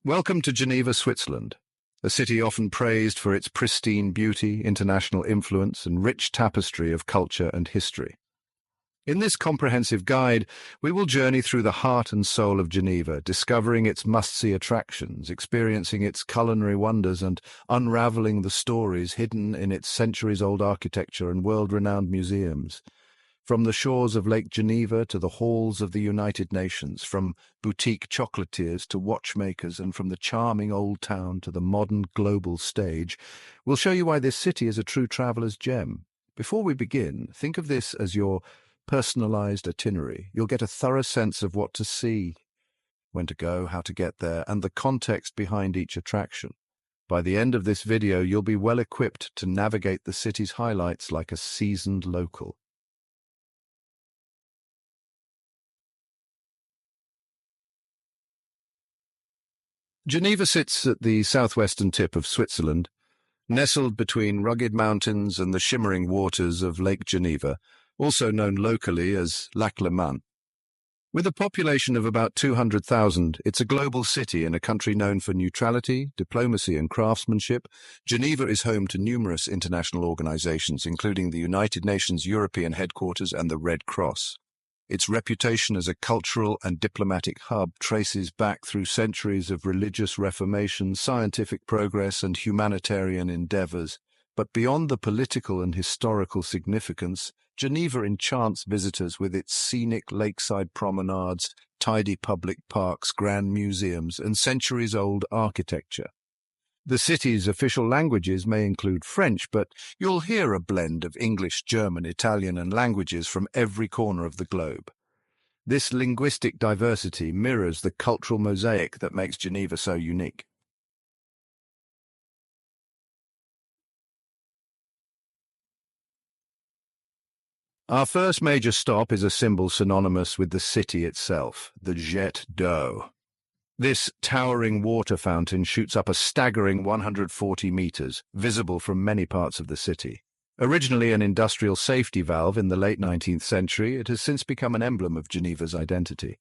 Welcome to Geneva, Switzerland, a city often praised for its pristine beauty, international influence, and rich tapestry of culture and history. In this comprehensive guide, we will journey through the heart and soul of Geneva, discovering its must-see attractions, experiencing its culinary wonders, and unraveling the stories hidden in its centuries-old architecture and world-renowned museums. From the shores of Lake Geneva to the halls of the United Nations, from boutique chocolatiers to watchmakers, and from the charming old town to the modern global stage, we'll show you why this city is a true traveler's gem. Before we begin, think of this as your personalized itinerary. You'll get a thorough sense of what to see, when to go, how to get there, and the context behind each attraction. By the end of this video, you'll be well equipped to navigate the city's highlights like a seasoned local. Geneva sits at the southwestern tip of Switzerland, nestled between rugged mountains and the shimmering waters of Lake Geneva, also known locally as Lac Léman. With a population of about 200,000, it's a global city in a country known for neutrality, diplomacy, and craftsmanship. Geneva is home to numerous international organizations, including the United Nations European Headquarters and the Red Cross. Its reputation as a cultural and diplomatic hub traces back through centuries of religious reformation, scientific progress, and humanitarian endeavors. But beyond the political and historical significance, Geneva enchants visitors with its scenic lakeside promenades, tidy public parks, grand museums, and centuries-old architecture. The city's official languages may include French, but you'll hear a blend of English, German, Italian, and languages from every corner of the globe. This linguistic diversity mirrors the cultural mosaic that makes Geneva so unique. Our first major stop is a symbol synonymous with the city itself, the Jet d'Eau. This towering water fountain shoots up a staggering 140 meters, visible from many parts of the city. Originally an industrial safety valve in the late 19th century, it has since become an emblem of Geneva's identity.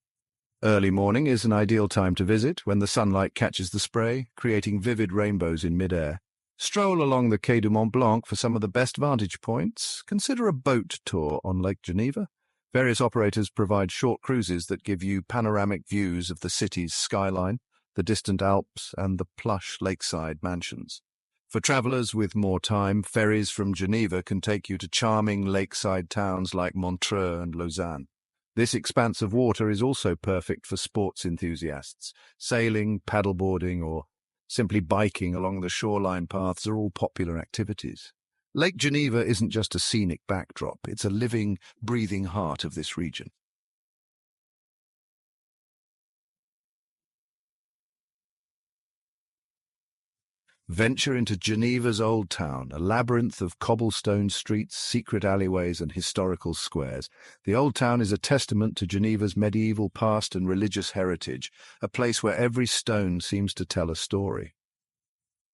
Early morning is an ideal time to visit when the sunlight catches the spray, creating vivid rainbows in mid-air. Stroll along the Quai du Mont Blanc for some of the best vantage points. Consider a boat tour on Lake Geneva. Various operators provide short cruises that give you panoramic views of the city's skyline, the distant Alps, and the plush lakeside mansions. For travelers with more time, ferries from Geneva can take you to charming lakeside towns like Montreux and Lausanne. This expanse of water is also perfect for sports enthusiasts. Sailing, paddleboarding, or simply biking along the shoreline paths are all popular activities. Lake Geneva isn't just a scenic backdrop, it's a living, breathing heart of this region. Venture into Geneva's Old Town, a labyrinth of cobblestone streets, secret alleyways, and historical squares. The Old Town is a testament to Geneva's medieval past and religious heritage, a place where every stone seems to tell a story.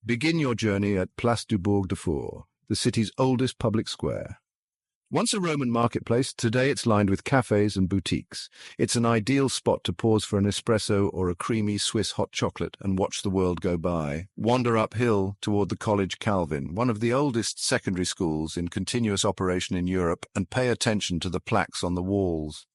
Begin your journey at Place du Bourg de Four, the city's oldest public square. Once a Roman marketplace, today it's lined with cafes and boutiques. It's an ideal spot to pause for an espresso or a creamy Swiss hot chocolate and watch the world go by. Wander uphill toward the College Calvin, one of the oldest secondary schools in continuous operation in Europe, and pay attention to the plaques on the walls.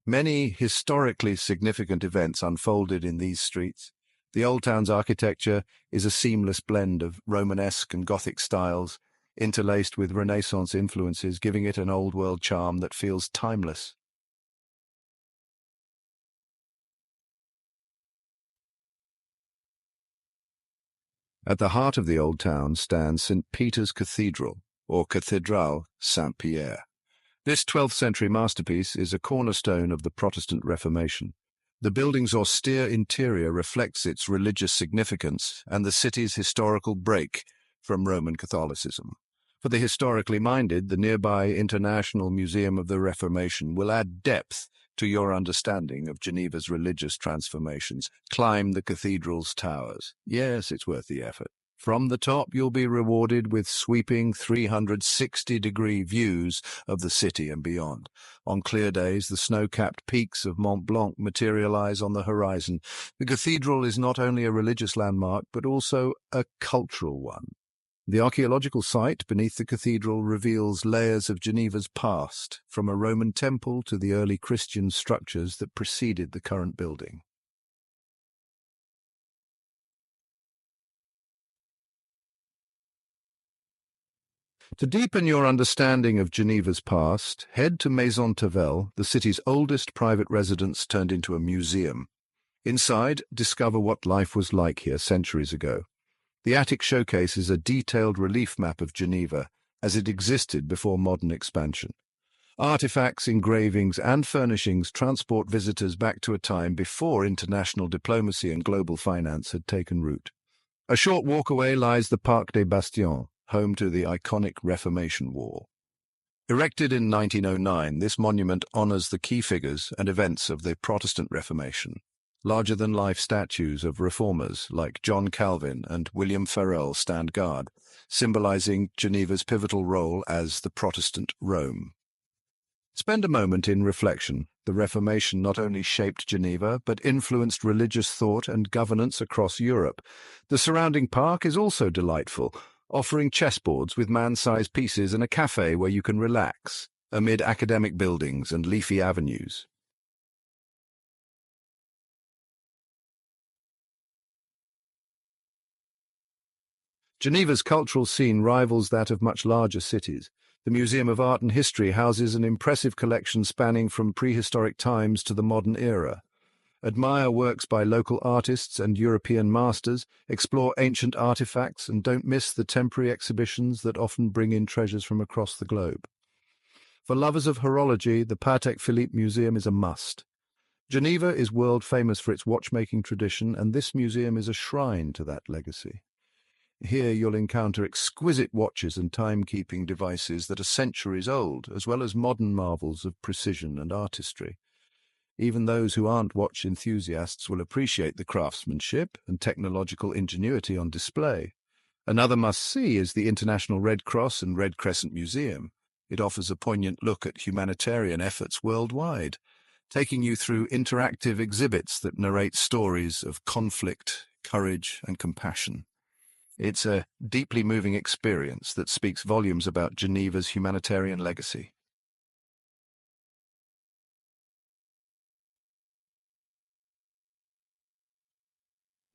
Many historically significant events unfolded in these streets. The Old Town's architecture is a seamless blend of Romanesque and Gothic styles, interlaced with Renaissance influences, giving it an old-world charm that feels timeless. At the heart of the Old Town stands St. Peter's Cathedral, or Cathédrale Saint-Pierre. This 12th century masterpiece is a cornerstone of the Protestant Reformation. The building's austere interior reflects its religious significance and the city's historical break from Roman Catholicism. For the historically minded, the nearby International Museum of the Reformation will add depth to your understanding of Geneva's religious transformations. Climb the cathedral's towers. Yes, it's worth the effort. From the top, you'll be rewarded with sweeping 360-degree views of the city and beyond. On clear days, the snow-capped peaks of Mont Blanc materialize on the horizon. The cathedral is not only a religious landmark, but also a cultural one. The archaeological site beneath the cathedral reveals layers of Geneva's past, from a Roman temple to the early Christian structures that preceded the current building. To deepen your understanding of Geneva's past, head to Maison Tavel, the city's oldest private residence turned into a museum. Inside, discover what life was like here centuries ago. The attic showcases a detailed relief map of Geneva as it existed before modern expansion. Artifacts, engravings, and furnishings transport visitors back to a time before international diplomacy and global finance had taken root. A short walk away lies the Parc des Bastions, home to the iconic Reformation Wall. Erected in 1909, this monument honors the key figures and events of the Protestant Reformation. Larger-than-life statues of reformers like John Calvin and William Farel stand guard, symbolizing Geneva's pivotal role as the Protestant Rome. Spend a moment in reflection. The Reformation not only shaped Geneva, but influenced religious thought and governance across Europe. The surrounding park is also delightful, offering chessboards with man-sized pieces and a cafe where you can relax, amid academic buildings and leafy avenues. Geneva's cultural scene rivals that of much larger cities. The Museum of Art and History houses an impressive collection spanning from prehistoric times to the modern era. Admire works by local artists and European masters, explore ancient artifacts, and don't miss the temporary exhibitions that often bring in treasures from across the globe. For lovers of horology, the Patek Philippe Museum is a must. Geneva is world famous for its watchmaking tradition, and this museum is a shrine to that legacy. Here you'll encounter exquisite watches and timekeeping devices that are centuries old, as well as modern marvels of precision and artistry. Even those who aren't watch enthusiasts will appreciate the craftsmanship and technological ingenuity on display. Another must-see is the International Red Cross and Red Crescent Museum. It offers a poignant look at humanitarian efforts worldwide, taking you through interactive exhibits that narrate stories of conflict, courage, and compassion. It's a deeply moving experience that speaks volumes about Geneva's humanitarian legacy.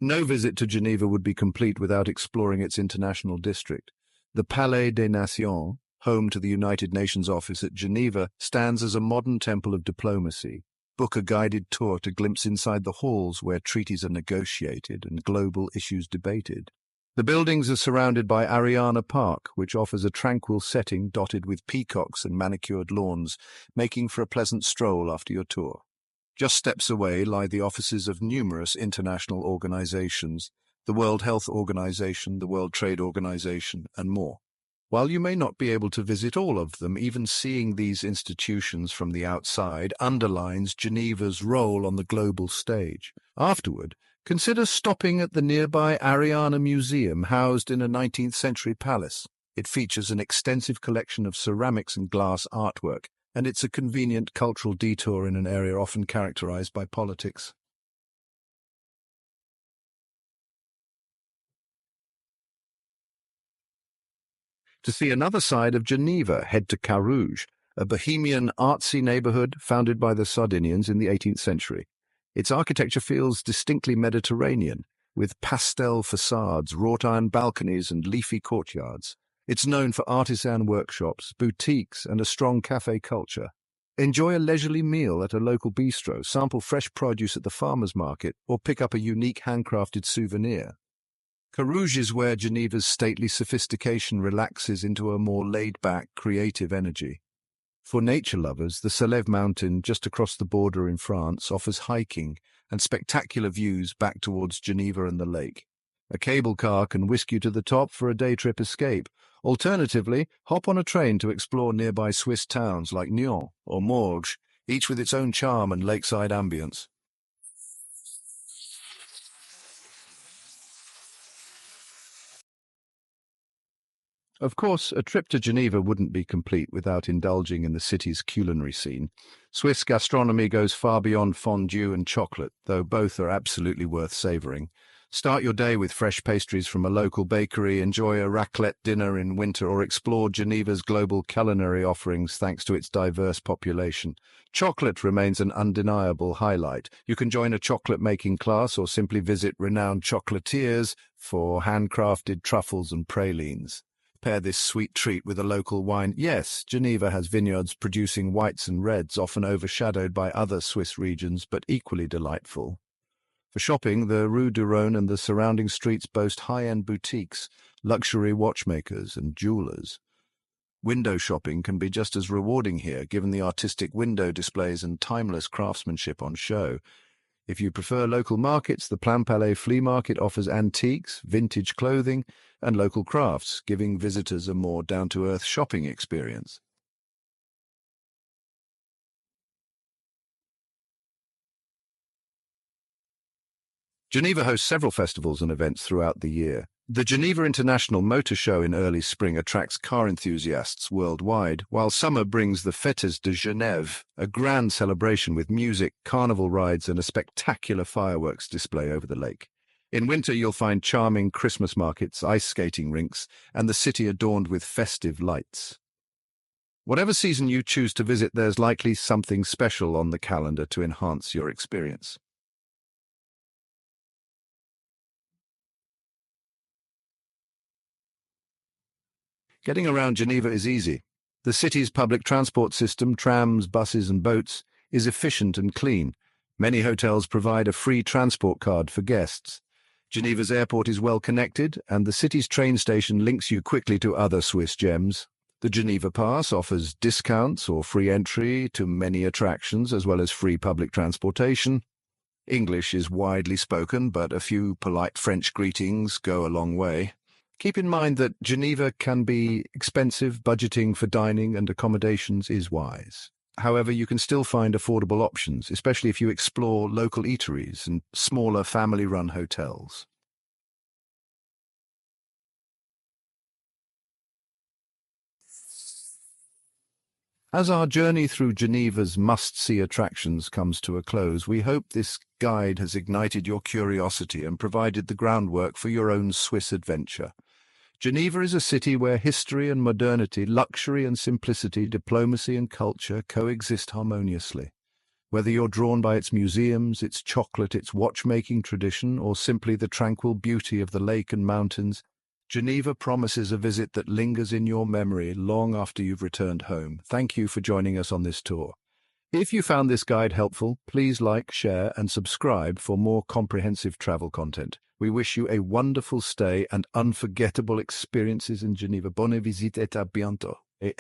No visit to Geneva would be complete without exploring its international district. The Palais des Nations, home to the United Nations office at Geneva, stands as a modern temple of diplomacy. Book a guided tour to glimpse inside the halls where treaties are negotiated and global issues debated. The buildings are surrounded by Ariana Park, which offers a tranquil setting dotted with peacocks and manicured lawns, making for a pleasant stroll after your tour. Just steps away lie the offices of numerous international organizations, the World Health Organization, the World Trade Organization, and more. While you may not be able to visit all of them, even seeing these institutions from the outside underlines Geneva's role on the global stage. Afterward, consider stopping at the nearby Ariana Museum, housed in a 19th century palace. It features an extensive collection of ceramics and glass artwork, and it's a convenient cultural detour in an area often characterized by politics. To see another side of Geneva, head to Carouge, a bohemian, artsy neighborhood founded by the Sardinians in the 18th century. Its architecture feels distinctly Mediterranean, with pastel facades, wrought iron balconies, and leafy courtyards. It's known for artisan workshops, boutiques, and a strong cafe culture. Enjoy a leisurely meal at a local bistro, sample fresh produce at the farmer's market, or pick up a unique handcrafted souvenir. Carouge is where Geneva's stately sophistication relaxes into a more laid-back, creative energy. For nature lovers, the Sélève mountain just across the border in France offers hiking and spectacular views back towards Geneva and the lake. A cable car can whisk you to the top for a day trip escape. Alternatively, hop on a train to explore nearby Swiss towns like Nyon or Morges, each with its own charm and lakeside ambience. Of course, a trip to Geneva wouldn't be complete without indulging in the city's culinary scene. Swiss gastronomy goes far beyond fondue and chocolate, though both are absolutely worth savouring. Start your day with fresh pastries from a local bakery, enjoy a raclette dinner in winter, or explore Geneva's global culinary offerings thanks to its diverse population. Chocolate remains an undeniable highlight. You can join a chocolate-making class or simply visit renowned chocolatiers for handcrafted truffles and pralines. Pair this sweet treat with a local wine. Yes, Geneva has vineyards producing whites and reds, often overshadowed by other Swiss regions, but equally delightful. For shopping, the Rue du Rhône and the surrounding streets boast high-end boutiques, luxury watchmakers, and jewelers. Window shopping can be just as rewarding here, given the artistic window displays and timeless craftsmanship on show. If you prefer local markets, the Plan Palais Flea Market offers antiques, vintage clothing, and local crafts, giving visitors a more down-to-earth shopping experience. Geneva hosts several festivals and events throughout the year. The Geneva International Motor Show in early spring attracts car enthusiasts worldwide, while summer brings the Fêtes de Genève, a grand celebration with music, carnival rides, and a spectacular fireworks display over the lake. In winter, you'll find charming Christmas markets, ice skating rinks, and the city adorned with festive lights. Whatever season you choose to visit, there's likely something special on the calendar to enhance your experience. Getting around Geneva is easy. The city's public transport system, trams, buses and boats, is efficient and clean. Many hotels provide a free transport card for guests. Geneva's airport is well connected, and the city's train station links you quickly to other Swiss gems. The Geneva Pass offers discounts or free entry to many attractions, as well as free public transportation. English is widely spoken, but a few polite French greetings go a long way. Keep in mind that Geneva can be expensive. Budgeting for dining and accommodations is wise. However, you can still find affordable options, especially if you explore local eateries and smaller family-run hotels. As our journey through Geneva's must-see attractions comes to a close, we hope this guide has ignited your curiosity and provided the groundwork for your own Swiss adventure. Geneva is a city where history and modernity, luxury and simplicity, diplomacy and culture coexist harmoniously. Whether you're drawn by its museums, its chocolate, its watchmaking tradition, or simply the tranquil beauty of the lake and mountains, Geneva promises a visit that lingers in your memory long after you've returned home. Thank you for joining us on this tour. If you found this guide helpful, please like, share, and subscribe for more comprehensive travel content. We wish you a wonderful stay and unforgettable experiences in Geneva. Bonne visite et à bientôt. Et